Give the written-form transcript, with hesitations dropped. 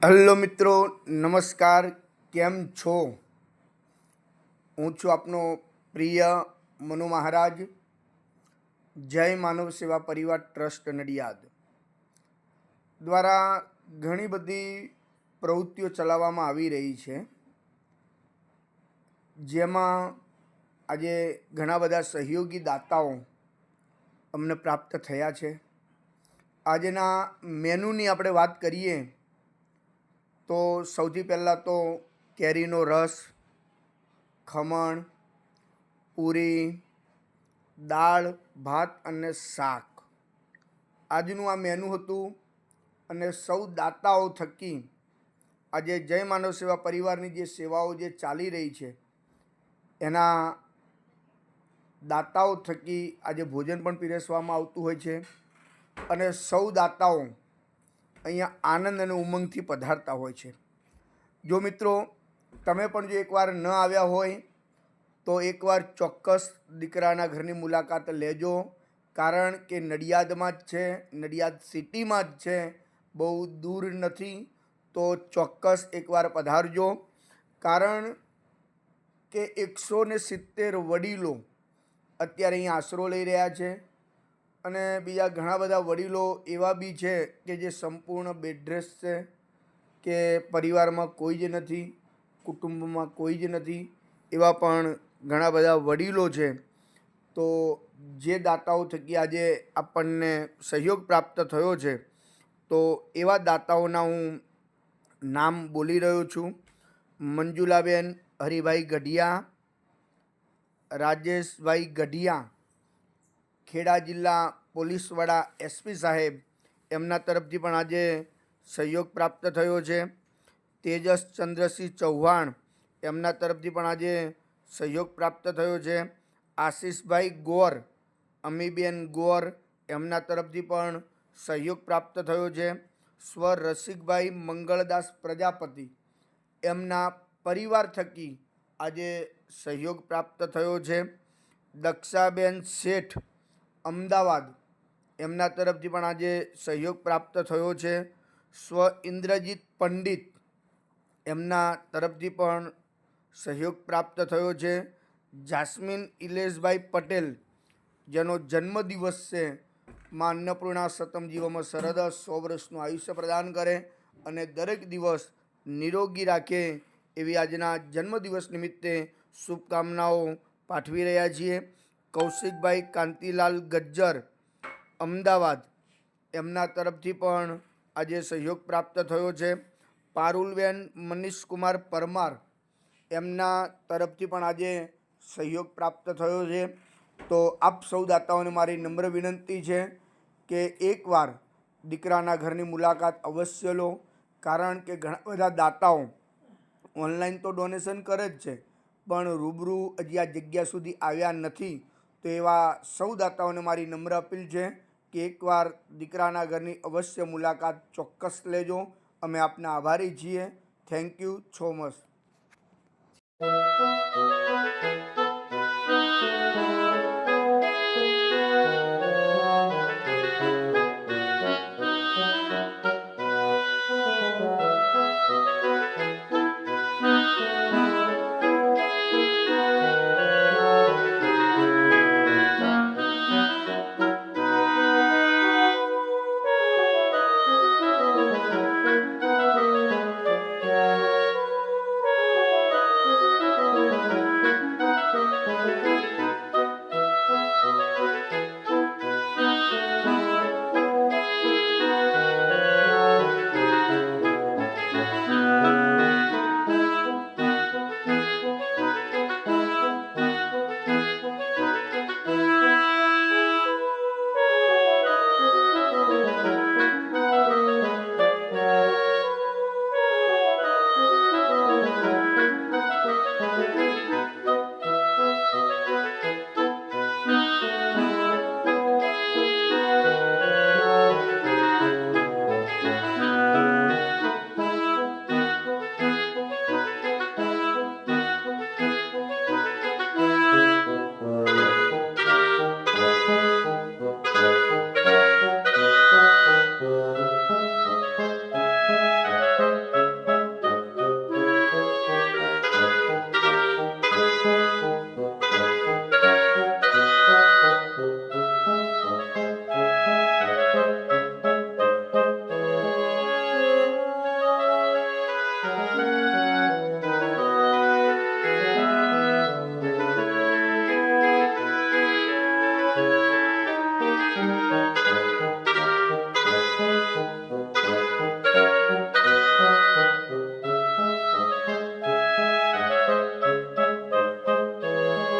Hello મિત્રો, નમસ્કાર. કેમ છો? હું છું આપનો પ્રિય મનુ મહારાજ. જય માનવ સેવા પરિવાર ટ્રસ્ટ નડિયાદ દ્વારા ઘણી બધી પ્રવૃત્તિઓ ચલાવવામાં આવી રહી છે, જેમાં આજે ઘણા બધા સહયોગી દાતાઓ અમને પ્રાપ્ત થયા છે. આજના મેનુની આપણે વાત કરીએ તો સૌથી પહેલાં તો કેરીનો રસ, ખમણ, પૂરી, દાળ, ભાત અને શાક આજનું આ મેનુ હતું. અને સૌ દાતાઓ થકી આજે જય માનવ સેવા પરિવારની જે સેવાઓ જે ચાલી રહી છે એના દાતાઓ થકી આજે ભોજન પણ પીરસવામાં આવતું હોય છે અને સૌ દાતાઓ અહીંયા આનંદ અને ઉમંગથી પધારતા હોય છે. જો મિત્રો તમે પણ જો એકવાર ન આવ્યા હોય તો એકવાર ચોક્કસ દીકરાના ઘરની મુલાકાત લેજો, કારણ કે નડિયાદમાં જ છે, નડિયાદ સિટીમાં જ છે, બહુ દૂર નથી. તો ચોક્કસ એકવાર પધારજો, કારણ કે 170 વડીલો અત્યારે અહીં આશરો લઈ રહ્યા છે અને બીજા ઘણા બધા વડીલો એવા બી છે કે જે સંપૂર્ણ બેડરેસ્ટ છે, કે પરિવારમાં કોઈ જ નથી, કુટુંબમાં કોઈ જ નથી, એવા પણ ઘણા બધા વડીલો છે. તો જે દાતાઓ થકી આજે આપણને સહયોગ પ્રાપ્ત થયો છે, તો એવા દાતાઓના હું નામ બોલી રહ્યો છું. મંજુલાબેન હરિભાઈ ગઢિયા, રાજેશભાઈ ગઢિયા, ખેડા જિલ્લા પોલીસ વડા એસપી સાહેબ, એમના તરફથી પણ આજે સહયોગ પ્રાપ્ત થયો છે. તેજસ ચંદ્રસિંહ ચૌહાણ, એમના તરફથી પણ આજે સહયોગ પ્રાપ્ત થયો છે. આશીષભાઈ ગોર, અમીબેન ગોર, એમના તરફથી પણ સહયોગ પ્રાપ્ત થયો છે. સ્વ રસિકભાઈ મંગળદાસ પ્રજાપતિ, એમના પરિવાર થકી આજે સહયોગ પ્રાપ્ત થયો છે. દક્ષાબેન શેઠ, અમદાવાદ, એમના તરફથી પણ આજે સહયોગ પ્રાપ્ત થયો છે. સ્વ ઇન્દ્રજીત પંડિત, એમના તરફથી પણ સહયોગ પ્રાપ્ત થયો છે. જાસ્મીન ઇલેશભાઈ પટેલ, જેનો જન્મદિવસ છે, માં અન્નપૂર્ણા સતમ જીવમાં શરદ 100 વર્ષનું આયુષ્ય પ્રદાન કરે અને દરેક દિવસ નિરોગી રાખે એવી આજના જન્મદિવસ નિમિત્તે શુભકામનાઓ પાઠવી રહ્યા છીએ. કૌશિકભાઈ કાંતિલાલ ગજ્જર, અમદાવાદ, એમના તરફથી પણ આજે સહયોગ પ્રાપ્ત થયો છે. પારુલબેન મનીષકુમાર પરમાર, એમના તરફથી પણ આજે સહયોગ પ્રાપ્ત થયો છે. તો આપ સૌ દાતાઓને મારી નમ્ર વિનંતી છે કે એકવાર દીકરાના ઘરની મુલાકાત અવશ્ય લો, કારણ કે ઘણા બધા દાતાઓ ઓનલાઈન તો ડોનેશન કરે જ છે, પણ રૂબરૂ હજી આ જગ્યા સુધી આવ્યા નથી. તો એવા સૌ દાતાઓને મારી નમ્ર અપીલ છે કે એકવાર દીકરાના ઘરની અવશ્ય મુલાકાત ચોક્કસ લેજો. અમે આપના આભારી છીએ. Thank you so much.